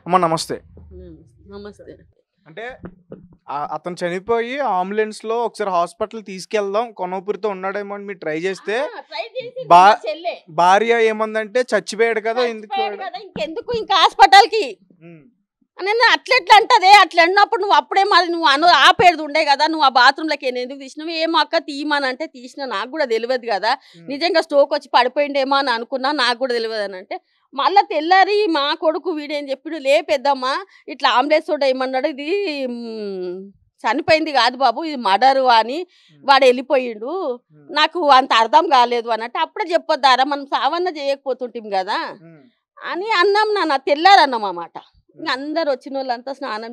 అమ్మ నమస్తే. నమస్తే. అంటే అతను చనిపోయి అంబులెన్స్‌లో ఒకసారి హాస్పిటల్ తీసుకెళ్దాం కొనూపిరితో ఉన్నాడేమో అని మీరు ట్రై చేస్తే భార్య ఏమందంటే చచ్చిపోయాడు కదా ఇంకెందుకు ఇంకా హాస్పిటల్కి నేను అట్లెట్లా అంటదే అట్లా అన్నప్పుడు నువ్వు అప్పుడే మరి నువ్వు ఆపేది ఉండే కదా నువ్వు ఆ బాత్రూంలోకి ఎందుకు తీసినావు ఏమో అక్క తీయమనంటే తీసిన నాకు కూడా తెలియదు కదా నిజంగా స్ట్రోక్ వచ్చి పడిపోయిండేమో అని అనుకున్నా నాకు కూడా తెలియదు అని అంటే మళ్ళీ తెల్లారి మా కొడుకు వీడేం చెప్పాడు లే పెద్దమ్మ ఇట్లా ఆంబులెన్స్ తోట ఏమన్నాడు ఇది చనిపోయింది కాదు బాబు ఇది మర్డరు అని వాడు వెళ్ళిపోయిండు నాకు అంత అర్థం కాలేదు అన్నట్టు అప్పుడే చెప్పొద్దారా మనం సావన్న చేయకపోతుంటాం కదా అని అన్నాం నాన్న తెల్లారన్నాం అన్నమాట. ఇంకా అందరు వచ్చిన వాళ్ళంతా స్నానం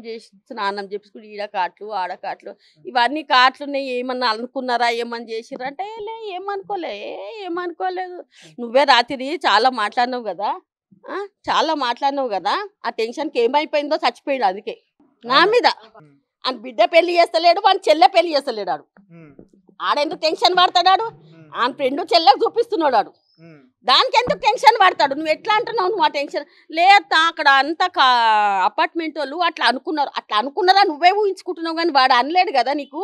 చేసుకుని ఈడ కాట్లు ఆడ కాట్లు ఇవన్నీ కాట్లు ఉన్నాయి ఏమన్నా అనుకున్నారా ఏమన్నా చేసిర్రా అంటే లే ఏమనుకోలేదు నువ్వే రాత్రి చాలా మాట్లాడినావు కదా ఆ టెన్షన్కి ఏమైపోయిందో చచ్చిపోయాడు అందుకే నా మీద అని బిడ్డ పెళ్లి చేస్తలేడు వాని చెల్లె పెళ్లి చేస్తలేడు ఆడెందుకు టెన్షన్ పడతాడు ఆ ఫ్రెండ్ చెల్లెకు చూపిస్తున్నాడు దానికి ఎందుకు టెన్షన్ పడతాడు నువ్వు ఎట్లా అంటున్నావు నువ్వు ఆ టెన్షన్ లేదా అక్కడ అంతా అపార్ట్మెంట్ వాళ్ళు అట్లా అనుకున్నారా నువ్వే ఊహించుకుంటున్నావు కానీ వాడు అనలేడు కదా నీకు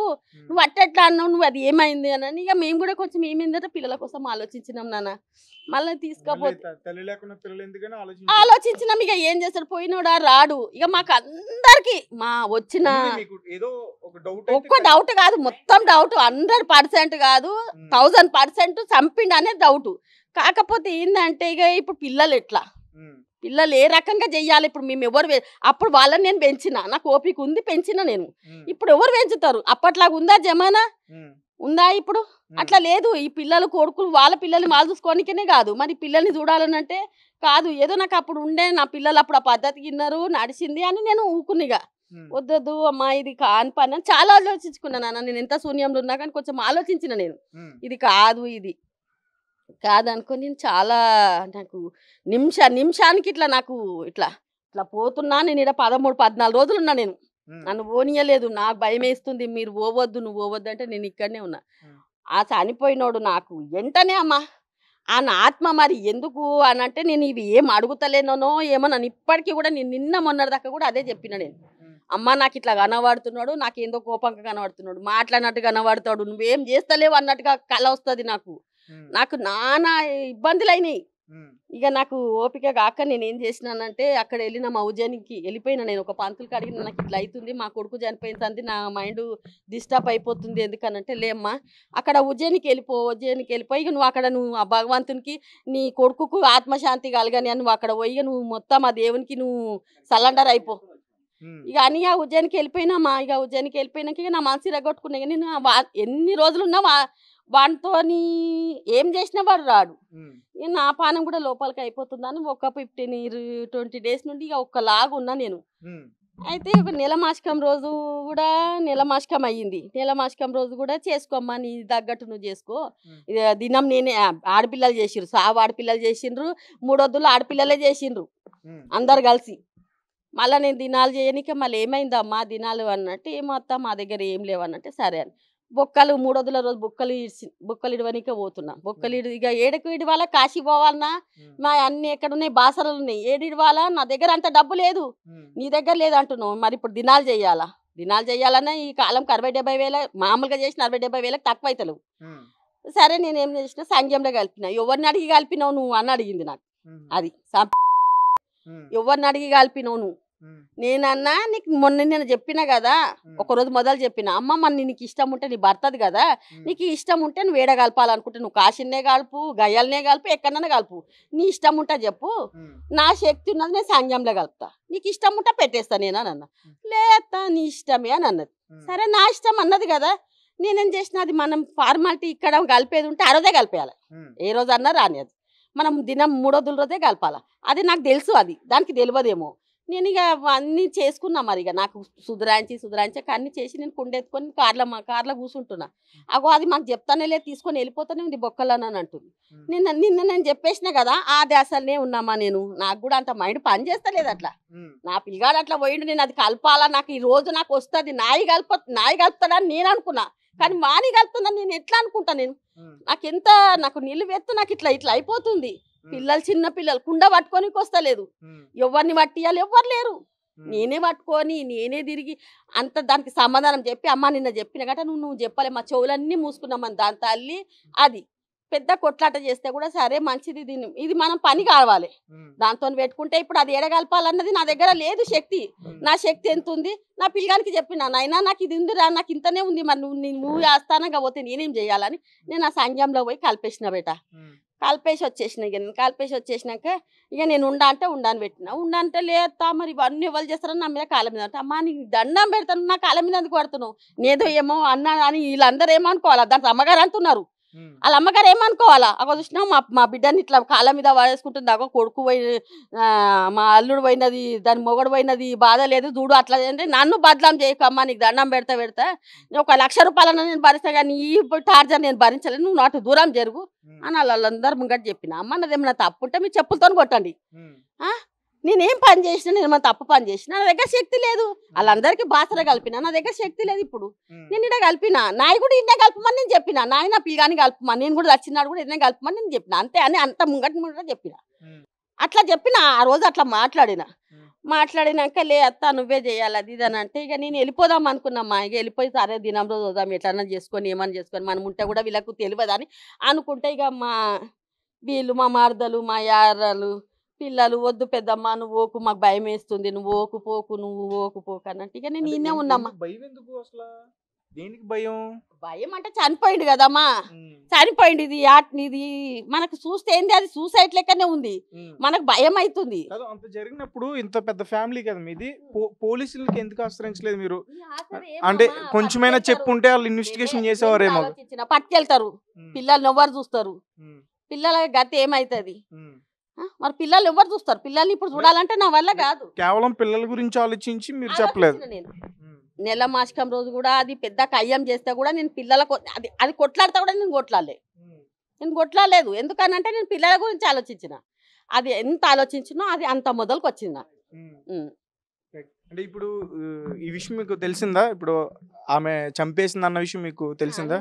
నువ్వు అట్లా అన్నావు నువ్వు అది ఏమైంది అని ఇక మేము కూడా కొంచెం ఏమైందంటే పిల్లల కోసం ఆలోచించినాం నాన్న మళ్ళీ తీసుకోపోతే ఆలోచించినాం ఇక ఏం చేస్తాడు పోయినోడా రాడు ఇక మాకు అందరికి మా వచ్చిన ఒక్క డౌట్ కాదు మొత్తం డౌట్ 100% కాదు 1000% చంపిండు అనేది డౌట్. కాకపోతే ఏంటంటే ఇక ఇప్పుడు పిల్లలు ఏ రకంగా చెయ్యాలి ఇప్పుడు మేము ఎవరు అప్పుడు వాళ్ళని నేను పెంచిన నాకు ఓపిక ఉంది పెంచిన నేను ఇప్పుడు ఎవరు పెంచుతారు అప్పట్లాగా ఉందా జమానా ఉందా ఇప్పుడు అట్లా లేదు ఈ పిల్లలు కొడుకులు వాళ్ళ పిల్లల్ని వాళ్ళు చూసుకోనికనే కాదు మరి పిల్లల్ని చూడాలని అంటే కాదు ఏదో నాకు అప్పుడు ఉండే నా పిల్లలు అప్పుడు ఆ పద్ధతికి విన్నారు నడిచింది అని నేను ఊకునిగా వద్దొద్దు అమ్మా ఇది కాని పని అని చాలా ఆలోచించుకున్నాను నాన్న నేను ఎంత శూన్యంలో ఉన్నా కానీ కొంచెం ఆలోచించిన నేను ఇది కాదనుకో నేను చాలా నాకు నిమిషానికి ఇట్లా నాకు ఇట్లా పోతున్నా నేను ఇక్కడ 13-14 రోజులు ఉన్నా నేను నన్ను పోనీయలేదు నాకు భయం వేస్తుంది మీరు నువ్వు పోవద్దు అంటే నేను ఇక్కడనే ఉన్నా. ఆ చనిపోయినోడు నాకు వెంటనే అమ్మా ఆ నా ఆత్మ మరి ఎందుకు అని అంటే నేను ఇవి ఏం అడుగుతలేనో ఏమో నన్ను ఇప్పటికీ కూడా నేను నిన్న మొన్నటిదాకా కూడా అదే చెప్పిన నేను అమ్మ నాకు ఇట్లా కనబడుతున్నాడు నాకు ఏందో కోపంగా కనబడుతున్నాడు మాట్లాడినట్టు కనబడతాడు నువ్వేం చేస్తలేవు అన్నట్టుగా కళ వస్తుంది నాకు నానా ఇబ్బందులు అయినాయి. ఇక నాకు ఓపిక కాక నేనేం చేసినానంటే అక్కడ వెళ్ళిన మా ఉజ్జయినికి వెళ్ళిపోయినా నేను ఒక పంతులకి అడిగిన నాకు ఇట్లా అవుతుంది మా కొడుకు చనిపోయింది నా మైండ్ డిస్టర్బ్ అయిపోతుంది ఎందుకనంటే లేమ్మా అక్కడ ఉజ్జయినికి వెళ్ళిపోయి ఇక నువ్వు ఆ భగవంతునికి నీ కొడుకుకు ఆత్మశాంతి కలగని అని నువ్వు అక్కడ పోయి నువ్వు మొత్తం ఆ దేవునికి నువ్వు సరెండర్ అయిపో ఇక అని ఆ ఉజ్జయినికి వెళ్ళిపోయినామా ఇక ఉజ్జయినికి వెళ్ళిపోయినాక ఇక నా మనసు రగొట్టుకున్నా నేను ఎన్ని రోజులున్నా వాడితో ఏం చేసినా వాడు రాడు నా పానం కూడా లోపలికి అయిపోతుందని ఒక 15-20 డేస్ నుండి ఇక ఒక్కలాగా ఉన్నా నేను. అయితే ఒక నెలమాసికం రోజు కూడా నెలమాసికం అయ్యింది నెలమాసికం రోజు కూడా చేసుకోమ్మా నీ తగ్గట్టు నువ్వు చేసుకో దినం నేనే ఆడపిల్లలు చేసిండ్రు సావు ఆడపిల్లలు చేసిండ్రు 3 వద్దులు ఆడపిల్లలే చేసిండ్రు అందరు కలిసి మళ్ళీ నేను దినాలు చేయనిక మళ్ళీ ఏమైందమ్మా దినాలు అన్నట్టు ఏమొస్తా మా దగ్గర ఏం లేవన్నట్టే సరే అని బొక్కలు 3 వద్దుల రోజు బొక్కలు ఇడవనికే పోతున్నా బొక్కలు ఇక ఏడకు ఇడవాలా కాశీ పోవాలన్నా మా అన్ని ఎక్కడ ఉన్నాయి బాసరలు ఉన్నాయి ఏడు ఇడవాలా నా దగ్గర అంత డబ్బు లేదు నీ దగ్గర లేదు అంటున్నావు మరి ఇప్పుడు దినాలు చేయాలన్నా ఈ కాలంకి 60-70 వేల మామూలుగా చేసిన 60-70 వేలకు తక్కువ అవుతలేవు. సరే నేనేం చేసిన సంఘంలో కలిపిన ఎవరిని అడిగి కలిపినావు నువ్వు అని అడిగింది నాకు అది ఎవరిని అడిగి కలిపినావు నువ్వు నేనన్నా నీకు మొన్న నేను చెప్పినా కదా ఒకరోజు మొదలు చెప్పిన అమ్మ మన నీకు ఇష్టం ఉంటే నీ భర్తది కదా నీకు ఇష్టం ఉంటే నువ్వు వేడ కలపాలనుకుంటే నువ్వు కాశీనే కలుపు గయ్యాలనే కలుపు ఎక్కడన్నా కలుపు నీ ఇష్టం ఉంటే చెప్పు నా శక్తి ఉన్నది నేను సంఘంలో కలుపుతా నీకు ఇష్టం ఉంటే పెట్టేస్తా నేను అని అన్నా లేదా నీ ఇష్టమే అని అన్నది సరే నా ఇష్టం అన్నది కదా నేనేం చేసిన అది మనం ఫార్మాలిటీ ఇక్కడ కలిపేది ఉంటే ఆ రోజే కలిపేయాలి ఏ రోజు అన్నా రాని అది మనం దినం 3 వద్దుల రోజే కలపాలి అది నాకు తెలుసు అది దానికి తెలియదేమో నేను ఇక అన్నీ చేసుకున్నా మరి ఇక నాకు సుధరాంచి అన్నీ చేసి నేను కుండెత్తుకొని కార్లో కూర్చుంటున్నా అది మాకు చెప్తానే లేదు తీసుకొని వెళ్ళిపోతానే ఉంది బొక్కలని అని అంటుంది నిన్న నేను చెప్పేసిన కదా ఆ దేశాలనే ఉన్నామా నేను నాకు కూడా అంత మైండ్ పని చేస్తలేదు అట్లా నా పిల్లగాడు అట్లా పోయిండు నేను అది కలపాలా నాకు ఈ రోజు నాకు వస్తుంది నాయి కలుపుతాడని నేను అనుకున్నా కానీ మాని కలుపుతున్నా నేను ఎట్లా అనుకుంటా నేను నాకు నిలువెత్తు నాకు ఇట్లా అయిపోతుంది పిల్లలు చిన్న పిల్లలు కుండ పట్టుకోనికి వస్తలేదు, ఎవరిని పట్టియాలి ఎవ్వరు లేరు. నేనే పట్టుకొని నేనే తిరిగి అంత దానికి సమాధానం చెప్పి అమ్మ నిన్న చెప్పిన గట నువ్వు చెప్పలే, మా చెవులన్నీ మూసుకున్నామని దాని తల్లి. అది పెద్ద కొట్లాట చేస్తే కూడా సరే మంచిది, దీన్ని ఇది మనం పని కావాలి దాంతో పెట్టుకుంటే. ఇప్పుడు అది ఎడగలపాలన్నది నా దగ్గర లేదు శక్తి. నా శక్తి ఎంత ఉంది, నా పిల్లగానికి చెప్పిన నాయనా నాకు ఇది ఉందిరా, నాకు ఇంతనే ఉంది, మరి నువ్వు వేస్తానగా పోతే నేనేం చేయాలని నేను ఆ సంఘంలో పోయి కలిపేసిన బేట. కలిపేసి వచ్చేసిన. ఇక నేను కలిపేసి వచ్చేసినాక ఇక నేను ఉండా అని పెట్టిన. ఉండంటే లేతా మరి ఇవన్నీ ఎవరు చేస్తారని నా మీద కాళ్ళ మీద అంటే, అమ్మా నీకు దండం పెడతాను, నా కాళ్ళ మీద ఎందుకు పడుతున్నావు, నేదో ఏమో అన్నా అని వీళ్ళందరూ ఏమనుకోవాలా, దాంట్లో అమ్మగారు అంటున్నారు. వాళ్ళ అమ్మగారు ఏమనుకోవాలా, అగో చూసినా మా బిడ్డని ఇట్లా కాళ్ళ మీద పడేసుకుంటుంది, అగో కొడుకు పోయి మా అల్లుడు పోయినది, దాని మొగడు పోయినది, బాధ లేదు చూడు అట్లా అంటే నన్ను బదలాం చేయకమ్మా, నీకు దండం పెడతా నేను 1,00,000 రూపాయలన్నా నేను భరిస్తా, కానీ ఈ టార్చర్ నేను భరించలేను, నువ్వు నాటు దూరం జరుగు అని వాళ్ళందరూ ముంగట చెప్పిన. అమ్మ నాదేమన్నా తప్పు ఉంటే మీరు చెప్పులతో కొట్టండి, నేనేం పని చేసినా, నేను ఏమైనా తప్పు పని చేసినా నా దగ్గర శక్తి లేదు. వాళ్ళందరికీ బాసర కలిపిన, నా దగ్గర శక్తి లేదు. ఇప్పుడు నేను ఇక్కడ కలిపిన, నాయ కూడా ఇన్నే కలపమని నేను చెప్పిన, నాయ నా పిల్లగాని కలపమని, నేను కూడా వచ్చినాడు కూడా ఇన్నే కలపమని నేను చెప్పిన, అంతే అని అంత ముంగట చెప్పిన. అట్లా చెప్పిన ఆ రోజు అట్లా మాట్లాడినాక లే అత్త నువ్వే చేయాలి అది ఇది అని అంటే, ఇక నేను వెళ్ళిపోదాం అనుకున్నామ్మా. ఇక వెళ్ళిపోయి సరే దినం రోజు వద్దాం, ఎట్లన్నా చేసుకొని ఏమన్నా చేసుకొని మనం ఉంటే కూడా వీళ్ళకు తెలియదని అనుకుంటే, ఇక వీళ్ళు మా మరదలు మా యారాలు పిల్లలు వద్దు పెద్దమ్మ నువ్వు ఓకు, మాకు భయం వేస్తుంది, నువ్వు ఓకు పోకు అన్నట్టు ఇక నేను ఈయనే ఉన్నామ్మా. భయం అంటే చనిపోయింది కదమ్మా, చనిపోయింది, ఇది మనకు చూస్తే ఏంది అది సూసైడ్ లెక్కనే ఉంది, మనకు భయం అవుతుంది. అంత జరిగినప్పుడు ఇంత పెద్ద ఫ్యామిలీ కదా మీది, పోలీసులకి ఎందుకు ఆశ్రయించలేదు మీరు? అంటే కొంచెమైనా చెప్పుంటే వాళ్ళు ఇన్వెస్టిగేషన్ చేసేవారేమో. పట్టుకెళ్తారు పిల్లల్ని ఎవరు చూస్తారు, పిల్లల గతి ఏమైతుంది మరి, పిల్లలు ఎవరు చూస్తారు, పిల్లల్ని ఇప్పుడు చూడాలంటే నా వల్ల కాదు. కేవలం పిల్లల గురించి ఆలోచించి మీరు చెప్పలేదు. నేను నెల మాసికం రోజు కూడా అది పెద్ద కయ్యం చేస్తే కూడా నేను పిల్లలకు అది కొట్లాడితే కూడా నేను కొట్లాడలేదు. ఎందుకనంటే నేను పిల్లల గురించి ఆలోచించిన, అది ఎంత ఆలోచించినో అది అంత మొదలుకు వచ్చింది నాకు. అంటే ఇప్పుడు ఈ విషయం మీకు తెలిసిందా, ఇప్పుడు ఆమె చంపేసింది అన్న విషయం మీకు తెలిసిందా?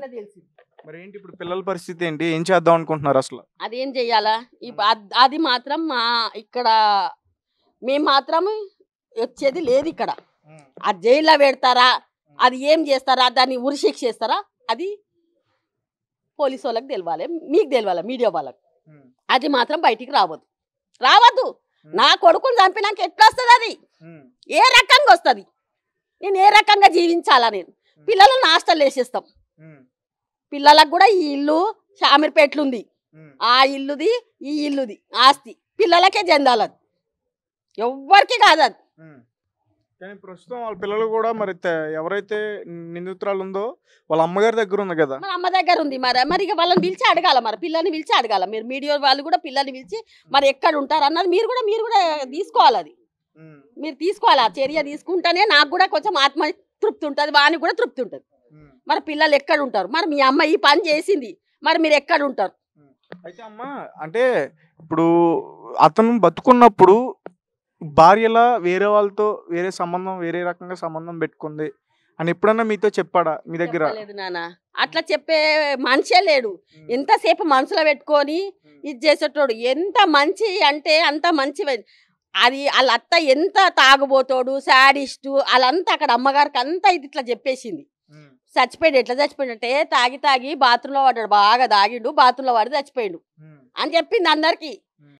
మరి ఏంటి ఇప్పుడు పిల్లల పరిస్థితి ఏంటి, ఏం చేద్దాం అనుకుంటున్నారు అసలు? అదేం చెయ్యాలా, అది మాత్రం ఇక్కడ మేము మాత్రం వచ్చేది లేదు. ఇక్కడ అది జైల్లో పెడతారా, అది ఏం చేస్తారా, దాన్ని ఉరిశిక్ష చేస్తారా, అది పోలీసు వాళ్ళకి తెలియాలి, మీకు తెలియాలి, మీడియా వాళ్ళకి. అది మాత్రం బయటికి రావద్దు. నా కొడుకుని చంపినాక ఎట్లా వస్తుంది, అది ఏ రకంగా వస్తుంది, నేను ఏ రకంగా జీవించాలా, నేను పిల్లలను హాస్టల్ వేసేస్తాం. పిల్లలకు కూడా ఈ ఇల్లు షామీర్పేటలు ఉంది, ఆ ఇల్లుది ఈ ఇల్లుది ఆస్తి పిల్లలకే చెందాలది, ఎవ్వరికి కాదు అది. కానీ ప్రస్తుతం వాళ్ళ పిల్లలు కూడా మరి ఎవరైతే నిందితురాలు ఉందో వాళ్ళ అమ్మగారి దగ్గర ఉంది కదా, మరి అమ్మ దగ్గర ఉంది. మరి ఇక వాళ్ళని పిలిచి అడగాల, మరి పిల్లల్ని పిలిచి అడగాల. మీరు మీడియా వాళ్ళు కూడా పిల్లల్ని పిలిచి మరి ఎక్కడ ఉంటారు అన్నది మీరు కూడా తీసుకోవాలి, అది మీరు తీసుకోవాలి. ఆ చర్య తీసుకుంటేనే నాకు కూడా కొంచెం ఆత్మ తృప్తి ఉంటుంది, వానికి కూడా తృప్తి ఉంటుంది. మరి పిల్లలు ఎక్కడ ఉంటారు, మరి మీ అమ్మ ఈ పని చేసింది, మరి మీరు ఎక్కడ ఉంటారు? అయితే అమ్మ అంటే ఇప్పుడు అతను బతుకున్నప్పుడు భార్యలా వేరే వాళ్ళతో వేరే రకంగా సంబంధం పెట్టుకుంది అని ఎప్పుడన్నా మీతో చెప్పాడా మీ దగ్గర? లేదు నాన్న, అట్లా చెప్పే మనిషే లేడు. ఎంతసేపు మనసులో పెట్టుకొని ఇది చేసేటోడు, ఎంత మంచి అంటే అంత మంచి. అది వాళ్ళ అత్త ఎంత తాగుబోతాడు, శాడిస్టు, వాళ్ళంతా అక్కడ అమ్మగారికి అంతా ఇది ఇట్లా చెప్పేసింది. చచ్చిపోయాడు, ఎట్లా చచ్చిపోయాడు అంటే తాగి బాత్రూంలో పడ్డాడు, బాగా తాగిండు, బాత్రూంలో పడి చచ్చిపోయాడు అని చెప్పింది అందరికి.